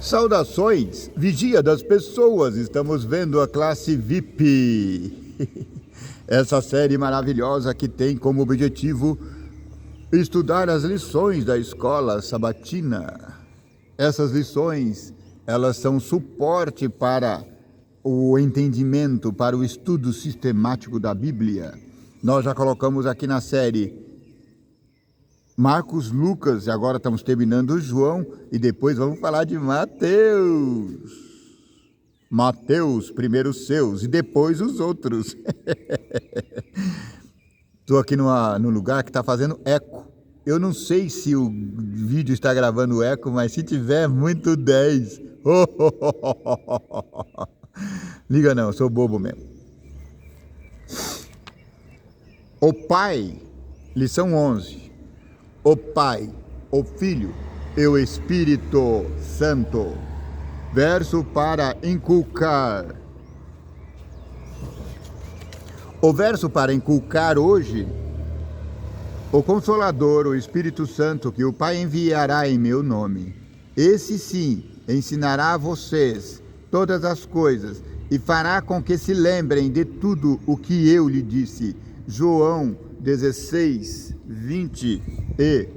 Saudações, vigia das pessoas, estamos vendo a classe VIP. Essa série maravilhosa que tem como objetivo estudar as lições da escola sabatina. Essas lições, elas são suporte para o entendimento, para o estudo sistemático da Bíblia. Nós já colocamos aqui na série Marcos, Lucas, e agora estamos terminando João, e depois vamos falar de Mateus. Mateus, primeiro os seus, e depois os outros. Estou aqui num lugar que está fazendo eco. Eu não sei se o vídeo está gravando eco, mas se tiver, muito 10. Liga não, eu sou bobo mesmo. O Pai, lição 11. O Pai, o Filho e o Espírito Santo. Verso para inculcar. O verso para inculcar hoje: o Consolador, o Espírito Santo, que o Pai enviará em meu nome. Esse sim ensinará a vocês todas as coisas e fará com que se lembrem de tudo o que eu lhe disse. João 16, 20 e...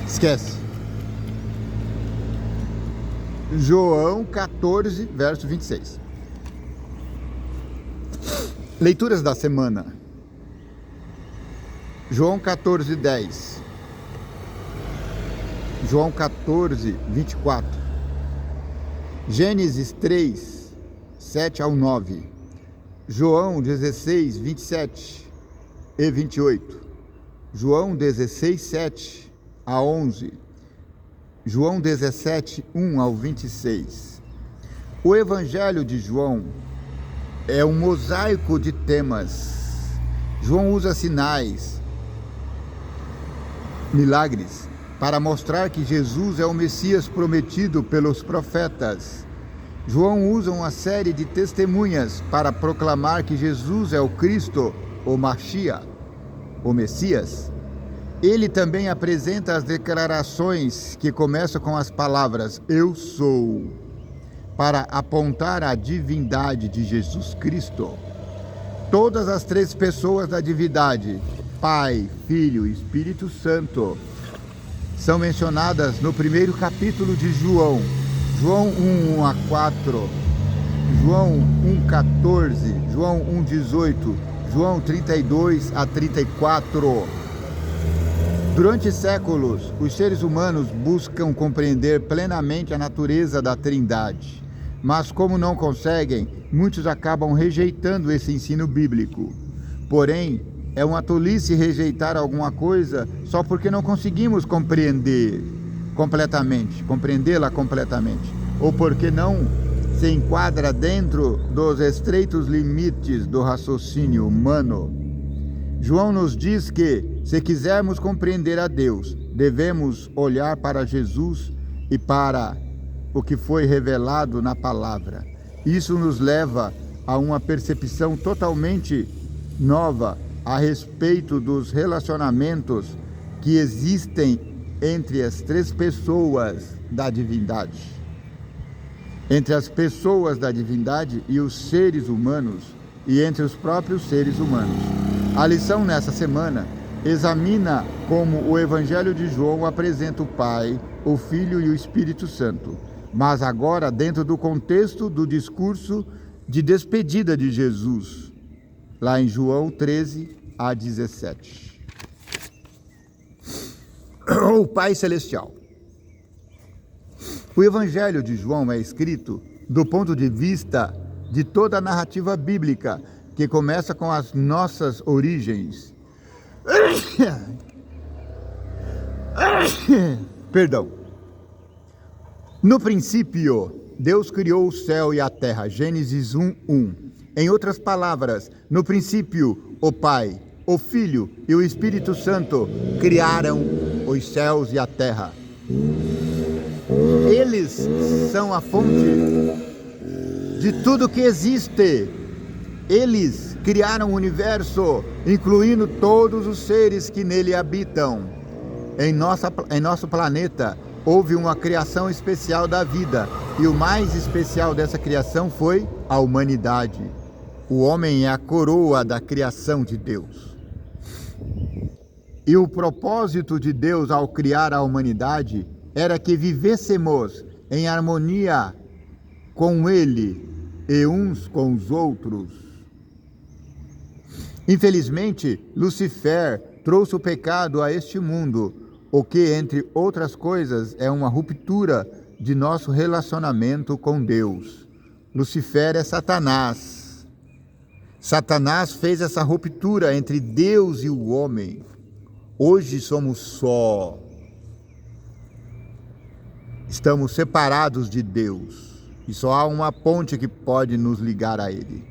Esquece. João 14, verso 26. Leituras da semana. João 14, 10. João 14, 24. Gênesis 3, 7 ao 9. João 16, 27 e 28. João 16, 7 a 11. João 17, 1 ao 26. O Evangelho de João é um mosaico de temas. João usa sinais, milagres, para mostrar que Jesus é o Messias prometido pelos profetas. João usa uma série de testemunhas para proclamar que Jesus é o Cristo, o Mashiach, o Messias. Ele também apresenta as declarações que começam com as palavras "Eu sou", para apontar a divindade de Jesus Cristo. Todas as três pessoas da divindade, Pai, Filho e Espírito Santo, são mencionadas no primeiro capítulo de João. João 1, 1 a 4, João 1, 14, João 1, 18, João 32 a 34. Durante séculos, os seres humanos buscam compreender plenamente a natureza da Trindade. Mas como não conseguem, muitos acabam rejeitando esse ensino bíblico. Porém, é uma tolice rejeitar alguma coisa só porque não conseguimos compreendê-la completamente, ou porque não se enquadra dentro dos estreitos limites do raciocínio humano. João nos diz que, se quisermos compreender a Deus, devemos olhar para Jesus e para o que foi revelado na palavra. Isso nos leva a uma percepção totalmente nova a respeito dos relacionamentos que existem entre as três pessoas da divindade. Entre as pessoas da divindade e os seres humanos, e entre os próprios seres humanos. A lição nessa semana examina como o Evangelho de João apresenta o Pai, o Filho e o Espírito Santo, mas agora dentro do contexto do discurso de despedida de Jesus, lá em João 13 a 17. O Pai Celestial. O Evangelho de João é escrito do ponto de vista de toda a narrativa bíblica, que começa com as nossas origens. Perdão. No princípio, Deus criou o céu e a terra. Gênesis 1, 1. Em outras palavras, no princípio, o Pai, o Filho e o Espírito Santo criaram os céus e a terra. Eles são a fonte de tudo que existe. Eles criaram o universo, incluindo todos os seres que nele habitam. Em nosso planeta, houve uma criação especial da vida, e o mais especial dessa criação foi a humanidade. O homem é a coroa da criação de Deus. E o propósito de Deus ao criar a humanidade era que vivêssemos em harmonia com Ele e uns com os outros. Infelizmente, Lucifer trouxe o pecado a este mundo, o que, entre outras coisas, é uma ruptura de nosso relacionamento com Deus. Lucifer é Satanás. Satanás fez essa ruptura entre Deus e o homem. Hoje somos só. Estamos separados de Deus. E só há uma ponte que pode nos ligar a Ele.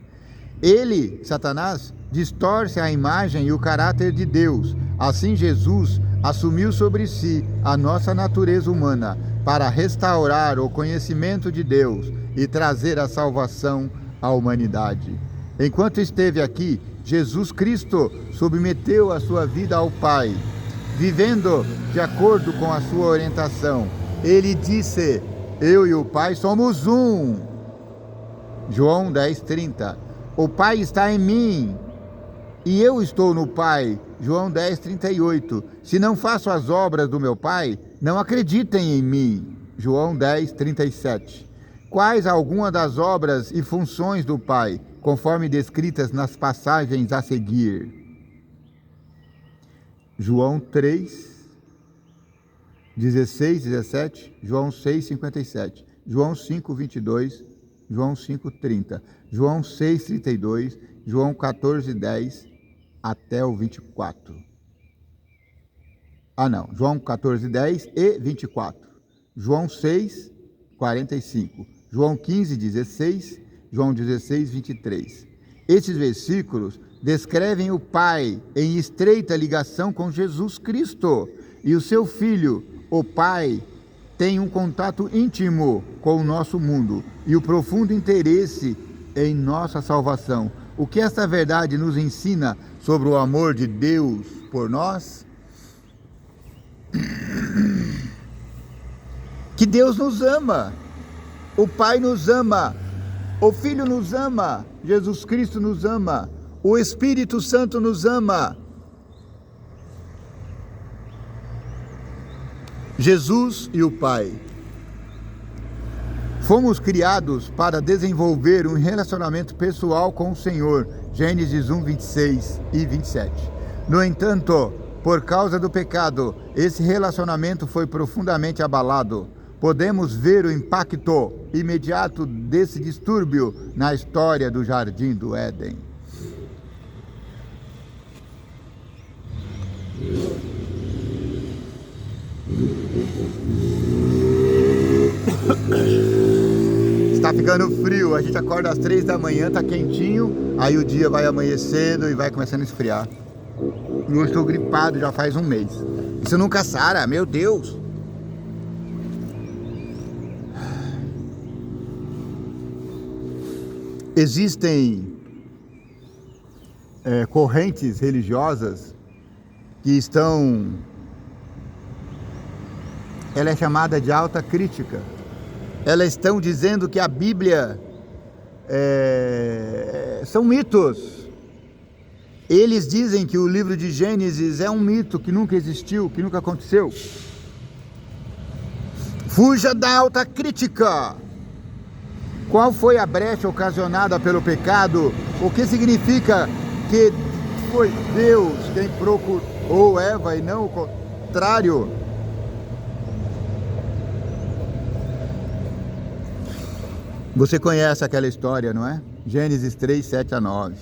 Ele, Satanás, distorce a imagem e o caráter de Deus. Assim, Jesus assumiu sobre si a nossa natureza humana para restaurar o conhecimento de Deus e trazer a salvação à humanidade. Enquanto esteve aqui, Jesus Cristo submeteu a sua vida ao Pai, vivendo de acordo com a sua orientação. Ele disse: eu e o Pai somos um. João 10:30. O Pai está em mim e eu estou no Pai. João 10:38. Se não faço as obras do meu Pai, não acreditem em mim. João 10:37. Quais algumas das obras e funções do Pai, conforme descritas nas passagens a seguir? João 3:16-17, João 6:57, João 5:22, João 5:30, João 6:32, João 14:10 até o 24. João 14:10 e 24. João 6:45, João 15:16, João 16:23. Esses versículos descrevem o Pai em estreita ligação com Jesus Cristo e o seu Filho. O Pai tem um contato íntimo com o nosso mundo e o profundo interesse em nossa salvação. O que esta verdade nos ensina sobre o amor de Deus por nós? Que Deus nos ama, o Pai nos ama, o Filho nos ama, Jesus Cristo nos ama, o Espírito Santo nos ama. Jesus e o Pai. Fomos criados para desenvolver um relacionamento pessoal com o Senhor. Gênesis 1:26 e 27. No entanto, por causa do pecado, esse relacionamento foi profundamente abalado. Podemos ver o impacto imediato desse distúrbio na história do Jardim do Éden. Está ficando frio, a gente acorda às 3 da manhã, tá quentinho, aí o dia vai amanhecendo e vai começando a esfriar. E eu estou gripado já faz um mês. Isso nunca sara, meu Deus! Existem correntes religiosas que estão... Ela é chamada de alta crítica. Elas estão dizendo que a Bíblia são mitos. Eles dizem que o livro de Gênesis é um mito que nunca existiu, que nunca aconteceu. Fuja da alta crítica. Qual foi a brecha ocasionada pelo pecado? O que significa que foi Deus quem procurou Eva e não o contrário? Você conhece aquela história, não é? Gênesis 3, 7 a 9.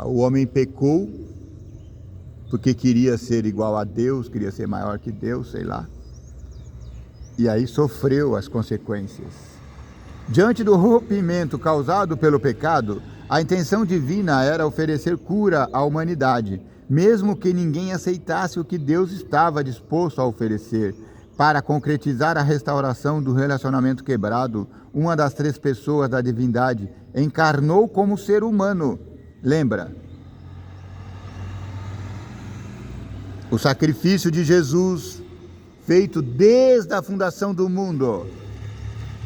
O homem pecou porque queria ser igual a Deus, queria ser maior que Deus, sei lá. E aí sofreu as consequências. Diante do rompimento causado pelo pecado, a intenção divina era oferecer cura à humanidade, mesmo que ninguém aceitasse o que Deus estava disposto a oferecer. Para concretizar a restauração do relacionamento quebrado, uma das 3 pessoas da divindade encarnou como ser humano. Lembra? O sacrifício de Jesus, feito desde a fundação do mundo.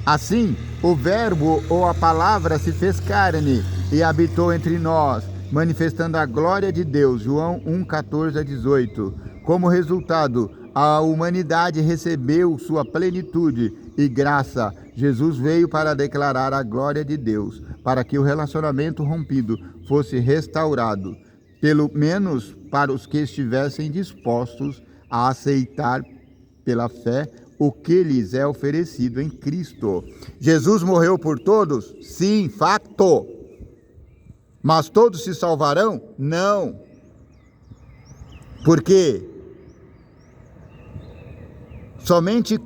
Assim, o Verbo ou a Palavra se fez carne e habitou entre nós, manifestando a glória de Deus. João 1:14-18. Como resultado, a humanidade recebeu sua plenitude e graça. Jesus veio para declarar a glória de Deus, para que o relacionamento rompido fosse restaurado, pelo menos para os que estivessem dispostos a aceitar pela fé o que lhes é oferecido em Cristo. Jesus morreu por todos? Sim, facto. Mas todos se salvarão? Não. Por quê? Somente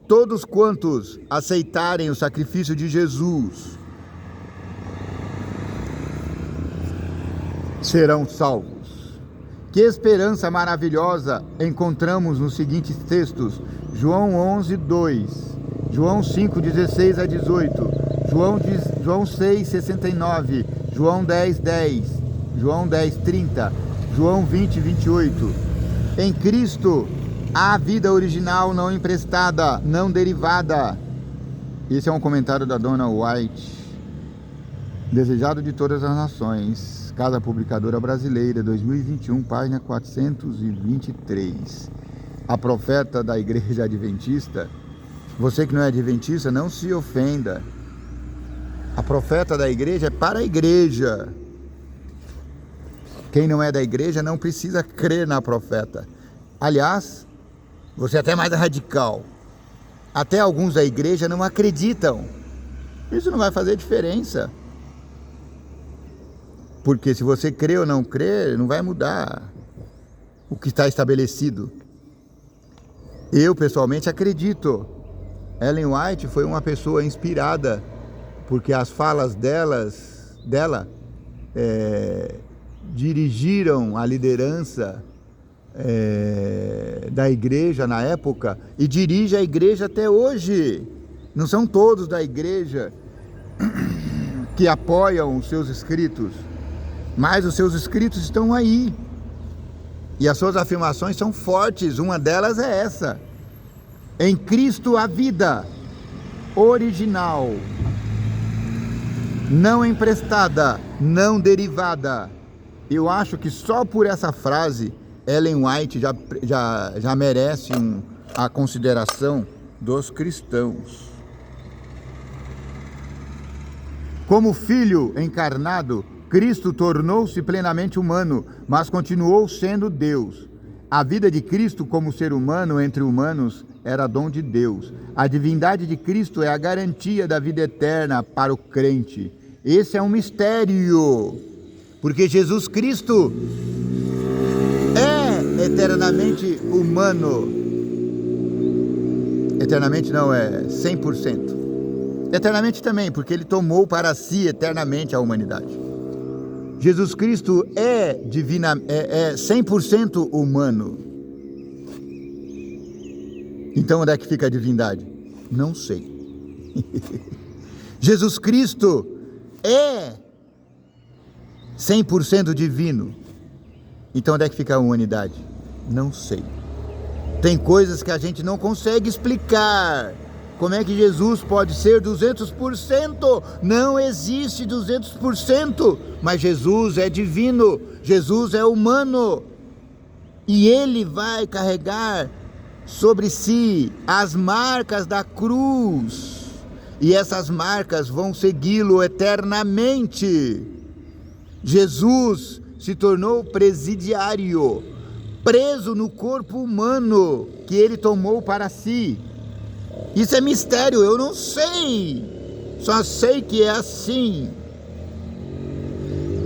todos quantos aceitarem o sacrifício de Jesus serão salvos. Que esperança maravilhosa encontramos nos seguintes textos: João 11:2, João 5:16-18, João 6:69, João 10:10, João 10:30, João 20:28. Em Cristo há vida original não emprestada, não derivada. Esse é um comentário da Dona White. Desejado de todas as nações, Casa Publicadora Brasileira, 2021, página 423. A profeta da Igreja Adventista. Você que não é adventista, não se ofenda. A profeta da igreja é para a igreja. Quem não é da igreja não precisa crer na profeta. Aliás, você é até mais radical. Até alguns da igreja não acreditam. Isso não vai fazer diferença. Porque se você crê ou não crê, não vai mudar o que está estabelecido. Eu, pessoalmente, acredito. Ellen White foi uma pessoa inspirada, porque as falas dela dirigiram a liderança da igreja na época e dirige a igreja até hoje. Não são todos da igreja que apoiam os seus escritos, mas os seus escritos estão aí. E as suas afirmações são fortes. Uma delas é essa: em Cristo a vida original, não emprestada, não derivada. Eu acho que só por essa frase Ellen White já merece a consideração dos cristãos. Como Filho encarnado, Cristo tornou-se plenamente humano, mas continuou sendo Deus. A vida de Cristo como ser humano entre humanos era dom de Deus. A divindade de Cristo é a garantia da vida eterna para o crente. Esse é um mistério, porque Jesus Cristo é eternamente humano. Eternamente não, é 100%. Eternamente também, porque ele tomou para si eternamente a humanidade. Jesus Cristo é 100% humano. Então onde é que fica a divindade? Não sei. Jesus Cristo é 100% divino. Então onde é que fica a humanidade? Não sei. Tem coisas que a gente não consegue explicar. Como é que Jesus pode ser 200%? Não existe 200%, mas Jesus é divino, Jesus é humano. E ele vai carregar sobre si as marcas da cruz. E essas marcas vão segui-lo eternamente. Jesus se tornou presidiário, preso no corpo humano que ele tomou para si. Isso é mistério, eu não sei, só sei que é assim.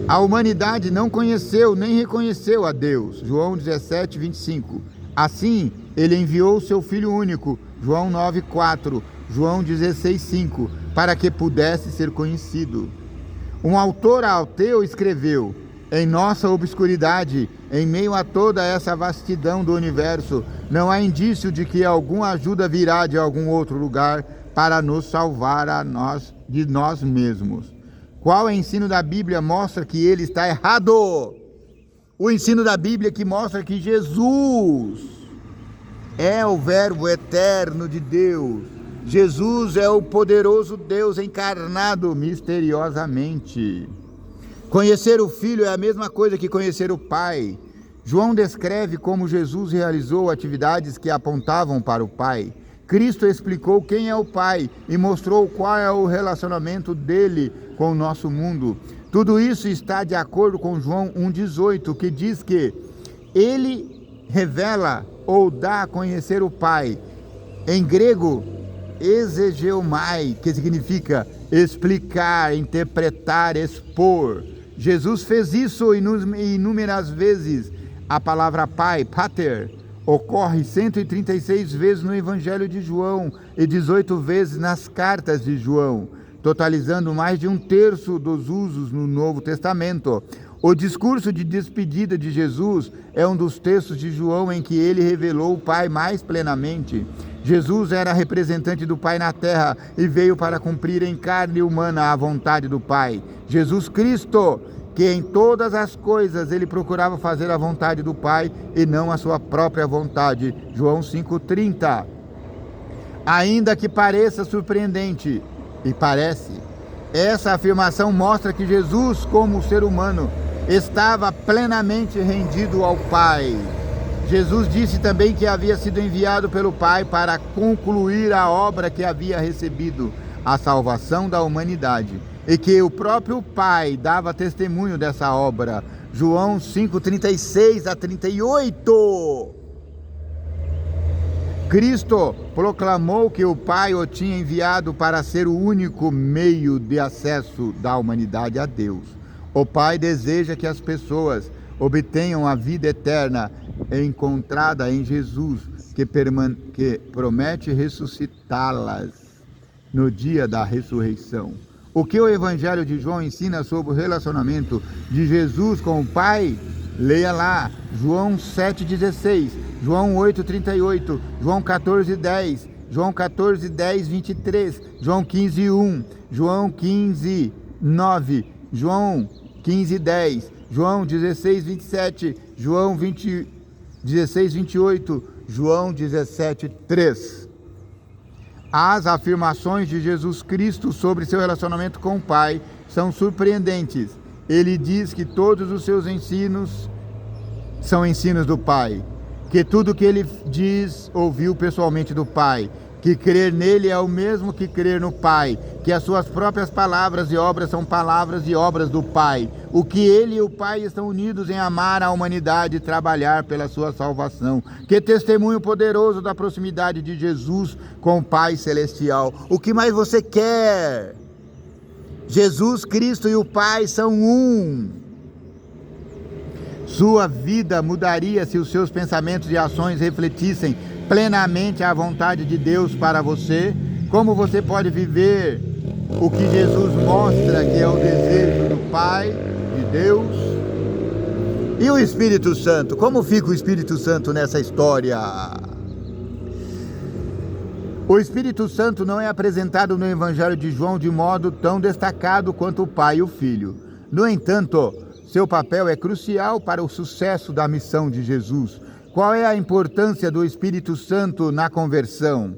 A humanidade não conheceu nem reconheceu a Deus, João 17:25. Assim, ele enviou o seu Filho único, João 9:4, João 16:5, para que pudesse ser conhecido. Um autor ateu escreveu: Em nossa obscuridade, em meio a toda essa vastidão do universo, não há indício de que alguma ajuda virá de algum outro lugar para nos salvar de nós mesmos. Qual ensino da Bíblia mostra que ele está errado? O ensino da Bíblia que mostra que Jesus é o Verbo eterno de Deus. Jesus é o poderoso Deus encarnado misteriosamente. Conhecer o Filho é a mesma coisa que conhecer o Pai. João descreve como Jesus realizou atividades que apontavam para o Pai. Cristo explicou quem é o Pai e mostrou qual é o relacionamento dele com o nosso mundo. Tudo isso está de acordo com João 1,18, que diz que ele revela ou dá a conhecer o Pai. Em grego, exegeomai, que significa explicar, interpretar, expor. Jesus fez isso inúmeras vezes. A palavra Pai, Pater, ocorre 136 vezes no Evangelho de João e 18 vezes nas cartas de João, totalizando mais de 1/3 dos usos no Novo Testamento. O discurso de despedida de Jesus é um dos textos de João em que ele revelou o Pai mais plenamente. Jesus era representante do Pai na terra e veio para cumprir em carne humana a vontade do Pai. Jesus Cristo, que em todas as coisas ele procurava fazer a vontade do Pai e não a sua própria vontade. João 5,30. Ainda que pareça surpreendente, e parece, essa afirmação mostra que Jesus, como ser humano, estava plenamente rendido ao Pai. Jesus disse também que havia sido enviado pelo Pai para concluir a obra que havia recebido, a salvação da humanidade, e que o próprio Pai dava testemunho dessa obra. João 5:36 a 38. Cristo proclamou que o Pai o tinha enviado para ser o único meio de acesso da humanidade a Deus. O Pai deseja que as pessoas obtenham a vida eterna encontrada em Jesus, que promete ressuscitá-las no dia da ressurreição. O que o Evangelho de João ensina sobre o relacionamento de Jesus com o Pai? Leia lá, João 7,16, João 8,38, João 14,10, João 14,10, 23, João 15,1, João 15,9, João 15,10, João 16,27, João 16,28, João 17,3. As afirmações de Jesus Cristo sobre seu relacionamento com o Pai são surpreendentes. Ele diz que todos os seus ensinos são ensinos do Pai, que tudo que ele diz ouviu pessoalmente do Pai, que crer nele é o mesmo que crer no Pai, que as suas próprias palavras e obras são palavras e obras do Pai, o que ele e o Pai estão unidos em amar a humanidade e trabalhar pela sua salvação. Que testemunho poderoso da proximidade de Jesus com o Pai Celestial. O que mais você quer? Jesus Cristo e o Pai são um. Sua vida mudaria se os seus pensamentos e ações refletissem plenamente a vontade de Deus para você. Como você pode viver o que Jesus mostra que é o desejo do Pai, de Deus? E o Espírito Santo? Como fica o Espírito Santo nessa história? O Espírito Santo não é apresentado no Evangelho de João de modo tão destacado quanto o Pai e o Filho. No entanto, seu papel é crucial para o sucesso da missão de Jesus. Qual é a importância do Espírito Santo na conversão?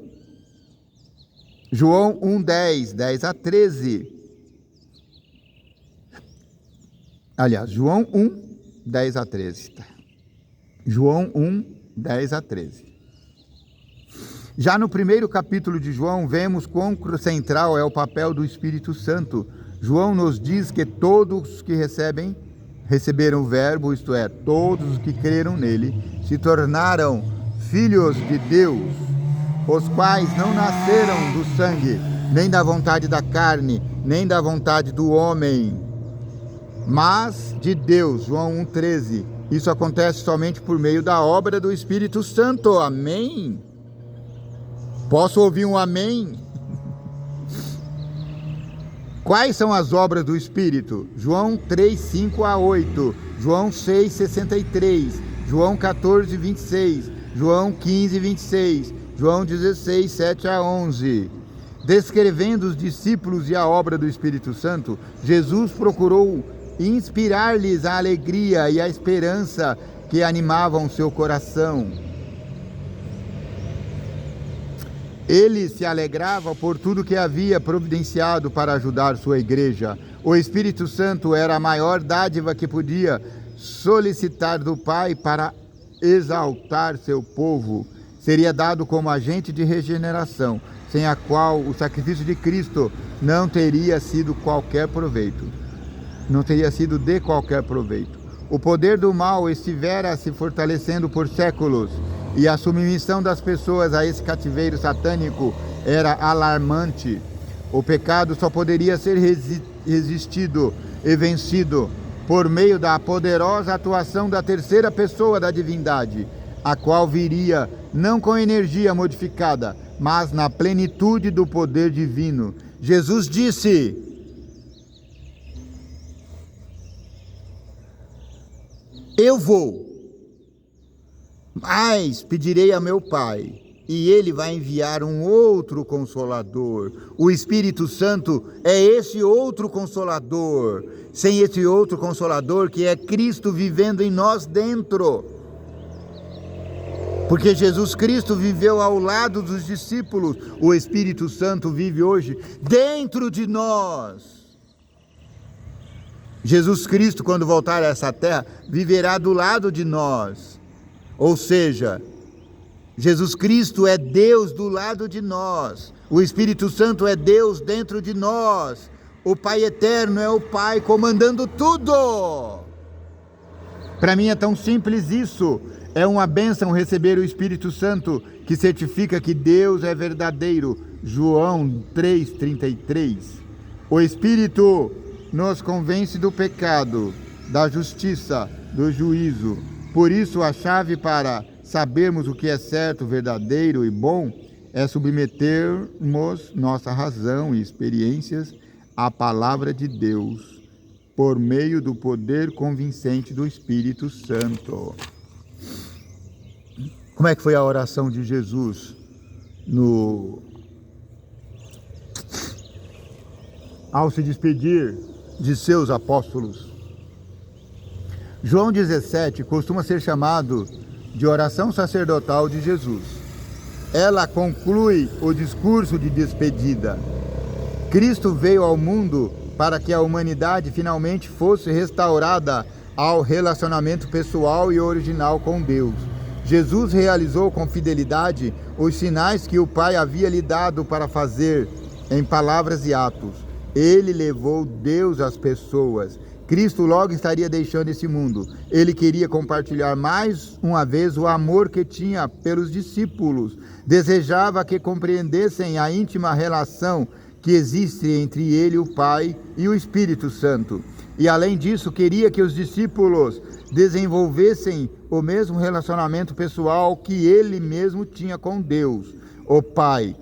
João 1:10, 10 a 13. Aliás, João 1, 10 a 13. João 1, 10 a 13. Já no primeiro capítulo de João, vemos quão central é o papel do Espírito Santo. João nos diz que todos que receberam o Verbo, isto é, todos os que creram nele, se tornaram filhos de Deus, os quais não nasceram do sangue, nem da vontade da carne, nem da vontade do homem, mas de Deus. João 1,13. Isso acontece somente por meio da obra do Espírito Santo. Amém? Posso ouvir um amém? Quais são as obras do Espírito? João 3, 5 a 8, João 6, 63, João 14, 26, João 15, 26, João 16, 7 a 11. Descrevendo os discípulos e a obra do Espírito Santo, Jesus procurou inspirar-lhes a alegria e a esperança que animavam seu coração. Ele se alegrava por tudo que havia providenciado para ajudar sua igreja. O Espírito Santo era a maior dádiva que podia solicitar do Pai para exaltar seu povo. Seria dado como agente de regeneração, sem a qual o sacrifício de Cristo não teria sido qualquer proveito. Não teria sido de qualquer proveito. O poder do mal estivera se fortalecendo por séculos, e a submissão das pessoas a esse cativeiro satânico era alarmante. O pecado só poderia ser resistido e vencido por meio da poderosa atuação da terceira pessoa da divindade, a qual viria não com energia modificada, mas na plenitude do poder divino. Jesus disse: eu vou, mas pedirei a meu Pai, e Ele vai enviar um outro Consolador. O Espírito Santo é esse outro Consolador. Sem esse outro Consolador, que é Cristo vivendo em nós dentro. Porque Jesus Cristo viveu ao lado dos discípulos, o Espírito Santo vive hoje dentro de nós. Jesus Cristo, quando voltar a essa terra, viverá do lado de nós. Ou seja, Jesus Cristo é Deus do lado de nós. O Espírito Santo é Deus dentro de nós. O Pai Eterno é o Pai comandando tudo. Para mim é tão simples isso. É uma bênção receber o Espírito Santo, que certifica que Deus é verdadeiro. João 3,33. O Espírito nos convence do pecado, da justiça, do juízo. Por isso, a chave para sabermos o que é certo, verdadeiro e bom é submetermos nossa razão e experiências à palavra de Deus, por meio do poder convincente do Espírito Santo. Como é que foi a oração de Jesus ao se despedir de seus apóstolos? João 17 costuma ser chamado de oração sacerdotal de Jesus. Ela conclui o discurso de despedida. Cristo veio ao mundo para que a humanidade finalmente fosse restaurada ao relacionamento pessoal e original com Deus. Jesus realizou com fidelidade os sinais que o Pai havia lhe dado para fazer em palavras e atos. Ele levou Deus às pessoas. Cristo logo estaria deixando esse mundo. Ele queria compartilhar mais uma vez o amor que tinha pelos discípulos. Desejava que compreendessem a íntima relação que existe entre ele, o Pai, e o Espírito Santo. E além disso, queria que os discípulos desenvolvessem o mesmo relacionamento pessoal que ele mesmo tinha com Deus, o Pai,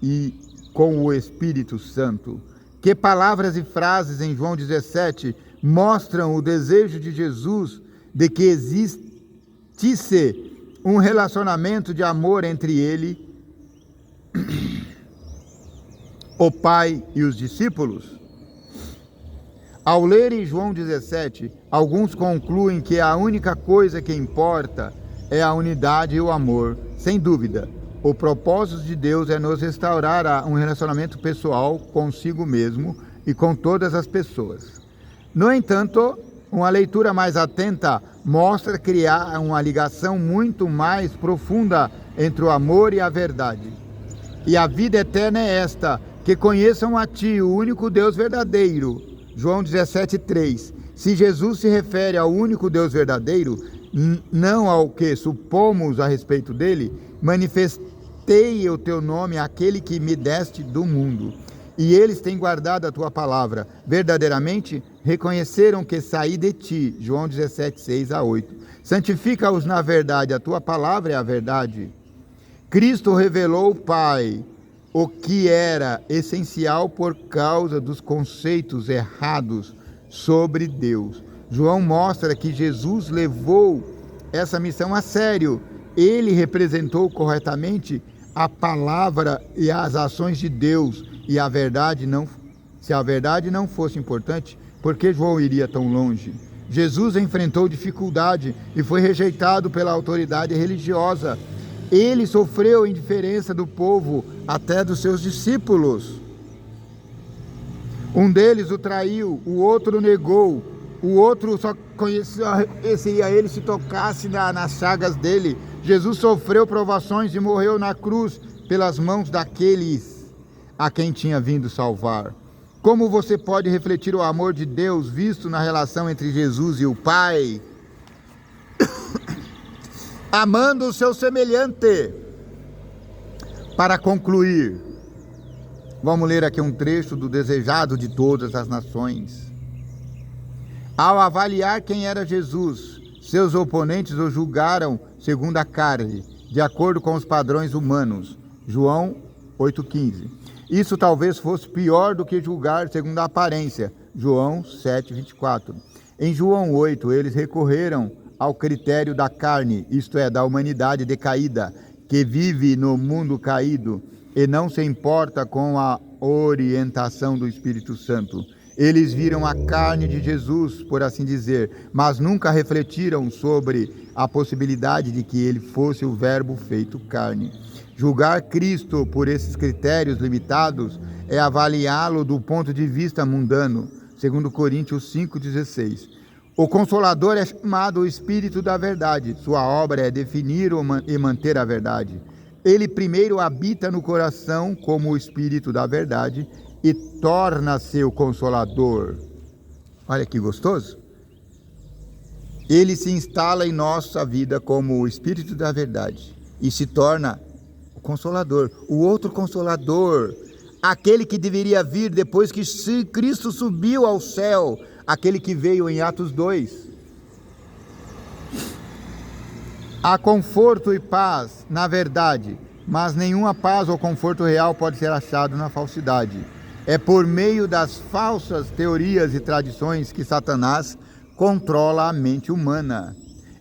e com o Espírito Santo. Que palavras e frases em João 17 mostram o desejo de Jesus de que existisse um relacionamento de amor entre ele, o Pai e os discípulos? Ao lerem João 17, alguns concluem que a única coisa que importa é a unidade e o amor. Sem dúvida, o propósito de Deus é nos restaurar a um relacionamento pessoal consigo mesmo e com todas as pessoas. No entanto, uma leitura mais atenta mostra criar uma ligação muito mais profunda entre o amor e a verdade. E a vida eterna é esta, que conheçam a Ti, o único Deus verdadeiro. João 17,3. Se Jesus se refere ao único Deus verdadeiro, não ao que supomos a respeito dele, manifestei o Teu nome àquele que me deste do mundo. E eles têm guardado a Tua palavra. Verdadeiramente reconheceram que saí de Ti. João 17, 6-8. Santifica-os na verdade, a Tua palavra é a verdade. Cristo revelou o Pai o que era essencial por causa dos conceitos errados sobre Deus. João mostra que Jesus levou essa missão a sério. Ele representou corretamente a palavra e as ações de Deus. E se a verdade não fosse importante, por que João iria tão longe? Jesus enfrentou dificuldade e foi rejeitado pela autoridade religiosa. Ele sofreu a indiferença do povo, até dos seus discípulos. Um deles o traiu, o outro o negou, o outro só conhecia ele se tocasse nas chagas dele. Jesus sofreu provações e morreu na cruz pelas mãos daqueles a quem tinha vindo salvar. Como você pode refletir o amor de Deus visto na relação entre Jesus e o Pai? Amando o seu semelhante. Para concluir, vamos ler aqui um trecho do Desejado de Todas as Nações. Ao avaliar quem era Jesus, seus oponentes o julgaram segundo a carne, de acordo com os padrões humanos. João 8,15. Isso talvez fosse pior do que julgar segundo a aparência. João 7,24. Em João 8, eles recorreram ao critério da carne, isto é, da humanidade decaída, que vive no mundo caído e não se importa com a orientação do Espírito Santo. Eles viram a carne de Jesus, por assim dizer, mas nunca refletiram sobre a possibilidade de que ele fosse o Verbo feito carne. Julgar Cristo por esses critérios limitados é avaliá-lo do ponto de vista mundano, segundo Coríntios 5,16. O Consolador é chamado o Espírito da Verdade. Sua obra é definir e manter a verdade. Ele primeiro habita no coração como o Espírito da Verdade e torna-se o Consolador. Olha que gostoso. Ele se instala em nossa vida como o Espírito da Verdade e se torna o Consolador, o outro Consolador, aquele que deveria vir depois que Cristo subiu ao céu, aquele que veio em Atos 2. Há conforto e paz na verdade, mas nenhuma paz ou conforto real pode ser achado na falsidade. É por meio das falsas teorias e tradições que Satanás controla a mente humana.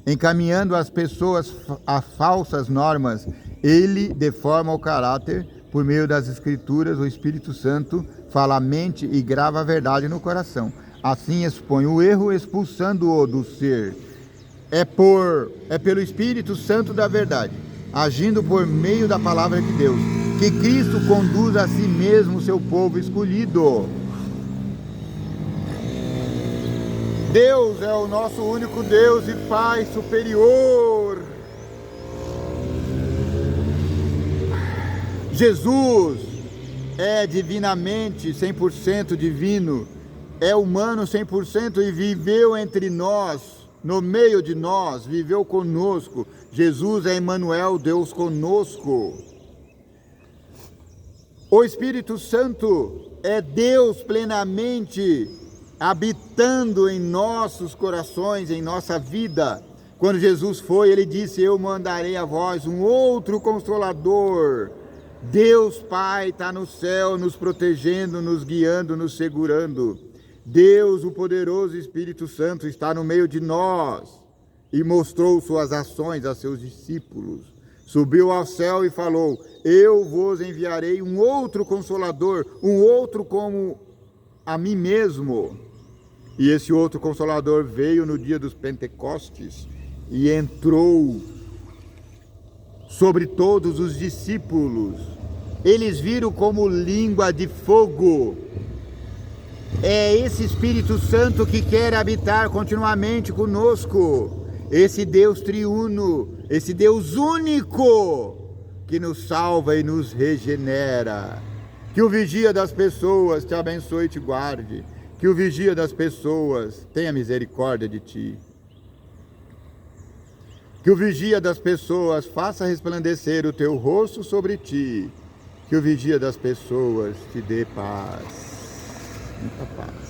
Encaminhando as pessoas a falsas normas, ele deforma o caráter. Por meio das Escrituras, o Espírito Santo fala a mente e grava a verdade no coração. Assim expõe o erro, expulsando-o do ser. É pelo Espírito Santo da verdade, agindo por meio da palavra de Deus, que Cristo conduz a si mesmo o seu povo escolhido. Deus é o nosso único Deus e Pai superior. Jesus é divinamente 100% divino, é humano 100% e viveu entre nós, no meio de nós, viveu conosco. Jesus é Emmanuel, Deus conosco. O Espírito Santo é Deus plenamente habitando em nossos corações, em nossa vida. Quando Jesus foi, ele disse: eu mandarei a vós um outro Consolador. Deus Pai está no céu, nos protegendo, nos guiando, nos segurando. Deus, o poderoso Espírito Santo, está no meio de nós e mostrou suas ações a seus discípulos. Subiu ao céu e falou: eu vos enviarei um outro Consolador, um outro como a mim mesmo. E esse outro Consolador veio no dia dos Pentecostes e entrou sobre todos os discípulos. Eles viram como língua de fogo. É esse Espírito Santo que quer habitar continuamente conosco. Esse Deus triuno, esse Deus único que nos salva e nos regenera. Que o vigia das pessoas te abençoe e te guarde. Que o vigia das pessoas tenha misericórdia de ti. Que o vigia das pessoas faça resplandecer o teu rosto sobre ti. Que o vigia das pessoas te dê paz. Muita paz.